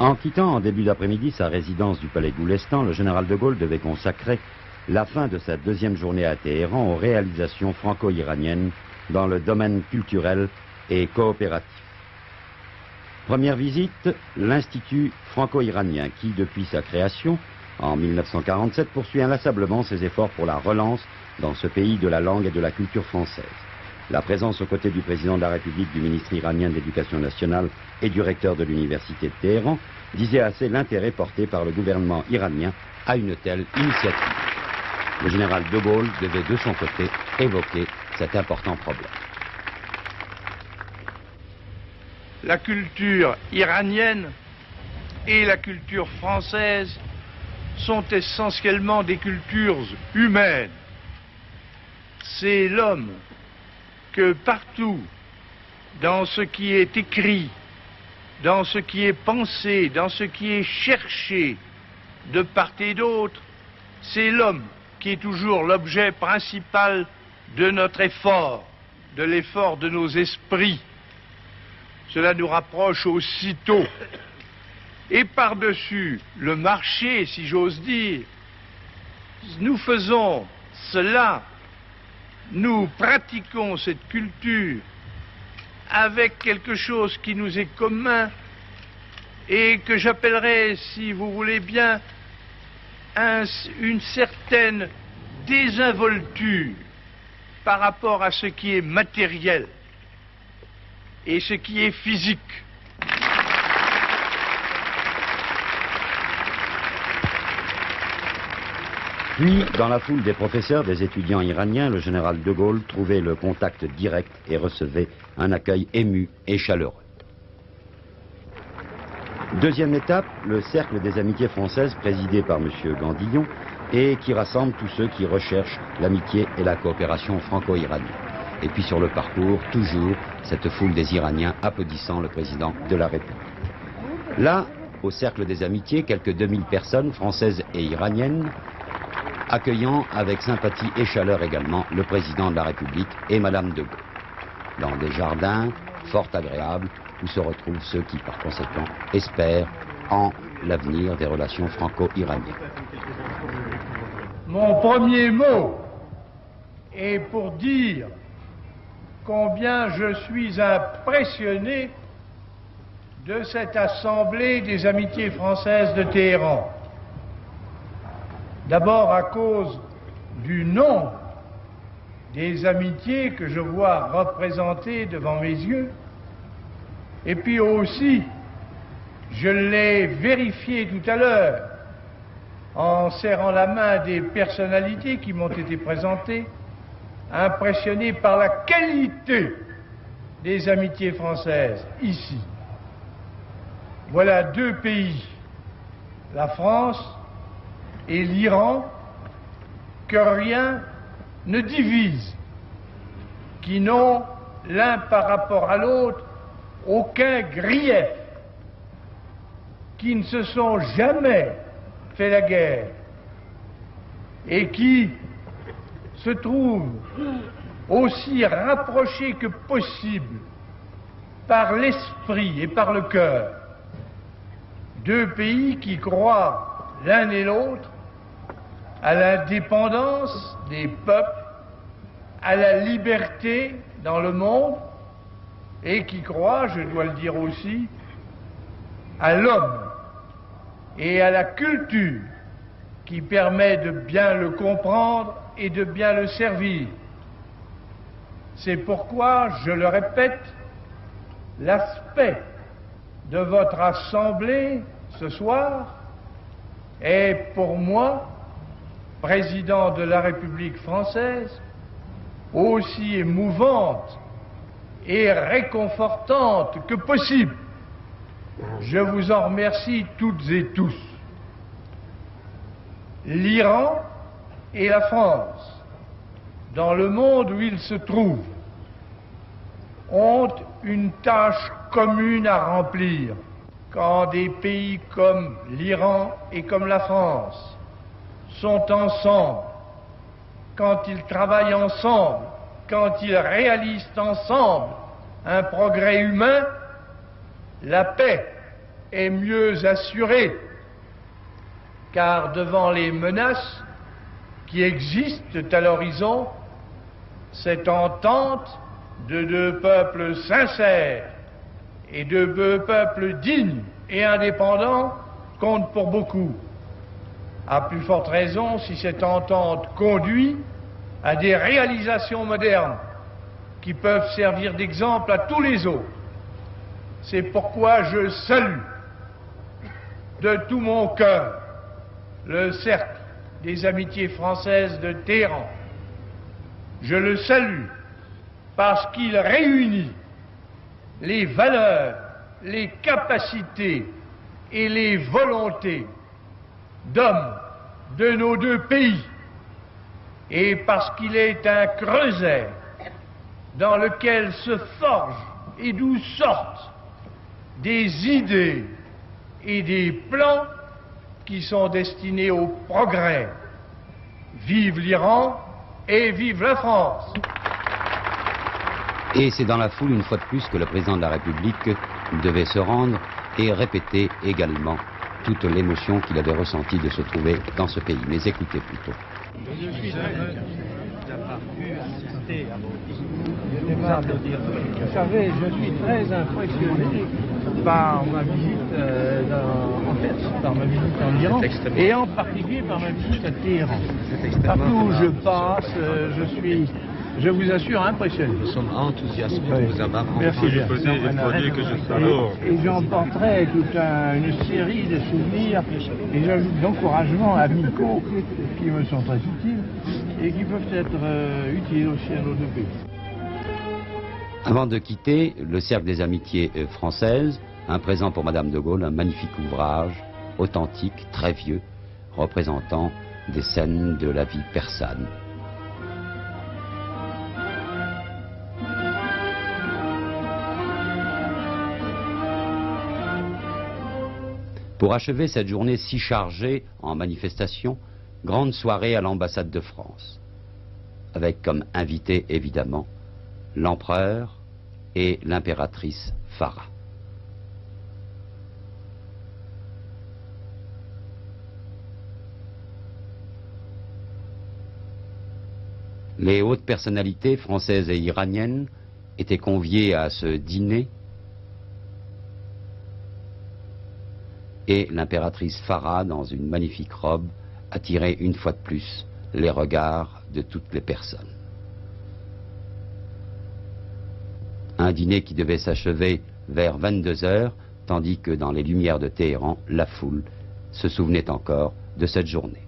En quittant en début d'après-midi sa résidence du palais Goulestan, le général de Gaulle devait consacrer la fin de sa deuxième journée à Téhéran aux réalisations franco-iraniennes dans le domaine culturel et coopératif. Première visite, l'Institut franco-iranien qui, depuis sa création, en 1947, poursuit inlassablement ses efforts pour la relance dans ce pays de la langue et de la culture française. La présence aux côtés du président de la République, du ministre iranien de l'Éducation nationale et du recteur de l'Université de Téhéran disait assez l'intérêt porté par le gouvernement iranien à une telle initiative. Le général de Gaulle devait de son côté évoquer cet important problème. La culture iranienne et la culture française sont essentiellement des cultures humaines. C'est l'homme que partout, dans ce qui est écrit, dans ce qui est pensé, dans ce qui est cherché de part et d'autre, c'est l'homme qui est toujours l'objet principal de notre effort, de l'effort de nos esprits. Cela nous rapproche aussitôt. Et par-dessus le marché, si j'ose dire, nous faisons cela, nous pratiquons cette culture avec quelque chose qui nous est commun et que j'appellerais, si vous voulez bien, une certaine désinvolture par rapport à ce qui est matériel et ce qui est physique. Puis, dans la foule des professeurs, des étudiants iraniens, le général de Gaulle trouvait le contact direct et recevait un accueil ému et chaleureux. Deuxième étape, le cercle des amitiés françaises présidé par M. Gandillon et qui rassemble tous ceux qui recherchent l'amitié et la coopération franco-iranienne. Et puis sur le parcours, toujours, cette foule des Iraniens applaudissant le président de la République. Là, au cercle des amitiés, quelques 2000 personnes, françaises et iraniennes, accueillant avec sympathie et chaleur également le président de la République et Madame de Gaulle, dans des jardins fort agréables où se retrouvent ceux qui, par conséquent, espèrent en l'avenir des relations franco-iraniennes. Mon premier mot est pour dire combien je suis impressionné de cette assemblée des amitiés françaises de Téhéran. D'abord à cause du nombre des amitiés que je vois représentées devant mes yeux, et puis aussi, je l'ai vérifié tout à l'heure, en serrant la main des personnalités qui m'ont été présentées, impressionné par la qualité des amitiés françaises ici. Voilà deux pays, la France et l'Iran, que rien ne divise, qui n'ont l'un par rapport à l'autre aucun grief, qui ne se sont jamais fait la guerre et qui se trouvent aussi rapprochés que possible par l'esprit et par le cœur. Deux pays qui croient l'un et l'autre à l'indépendance des peuples, à la liberté dans le monde, et qui croient, je dois le dire aussi, à l'homme et à la culture qui permet de bien le comprendre et de bien le servir. C'est pourquoi, je le répète, l'aspect de votre assemblée ce soir est pour moi, président de la République française, aussi émouvante et réconfortante que possible. Je vous en remercie toutes et tous. L'Iran et la France, dans le monde où ils se trouvent, ont une tâche commune à remplir. Quand des pays comme l'Iran et comme la France sont ensemble, quand ils travaillent ensemble, quand ils réalisent ensemble un progrès humain, la paix est mieux assurée, car devant les menaces qui existent à l'horizon, cette entente de deux peuples sincères et de deux peuples dignes et indépendants compte pour beaucoup. À plus forte raison si cette entente conduit à des réalisations modernes qui peuvent servir d'exemple à tous les autres. C'est pourquoi je salue de tout mon cœur le cercle des amitiés françaises de Téhéran. Je le salue parce qu'il réunit les valeurs, les capacités et les volontés d'hommes de nos deux pays, et parce qu'il est un creuset dans lequel se forgent et d'où sortent des idées et des plans qui sont destinés au progrès. Vive l'Iran et vive la France! Et c'est dans la foule, une fois de plus, que le président de la République devait se rendre et répéter également toute l'émotion qu'il avait ressentie de se trouver dans ce pays. Mais écoutez plutôt. Je suis d'avoir pu assister à vos applaudir. Vous savez, je suis très impressionné par ma visite en Perse, par ma visite en Iran, et en particulier par ma visite à Téhéran. Partout où je passe, je vous assure, impressionné. Nous sommes enthousiasmés de vous avoir rencontré. Merci bien. Il faut dire que je salue. Et j'emporterai toute une série de souvenirs et j'ajoute d'encouragements amicaux qui me sont très utiles et qui peuvent être utiles aussi à nos deux pays. Avant de quitter le cercle des amitiés françaises, un présent pour Madame de Gaulle, un magnifique ouvrage, authentique, très vieux, représentant des scènes de la vie persane. Pour achever cette journée si chargée en manifestations, grande soirée à l'ambassade de France, avec comme invité évidemment l'empereur et l'impératrice Farah. Les hautes personnalités françaises et iraniennes étaient conviées à ce dîner et l'impératrice Farah, dans une magnifique robe, attirait une fois de plus les regards de toutes les personnes. Un dîner qui devait s'achever vers 22 heures, tandis que dans les lumières de Téhéran, la foule se souvenait encore de cette journée.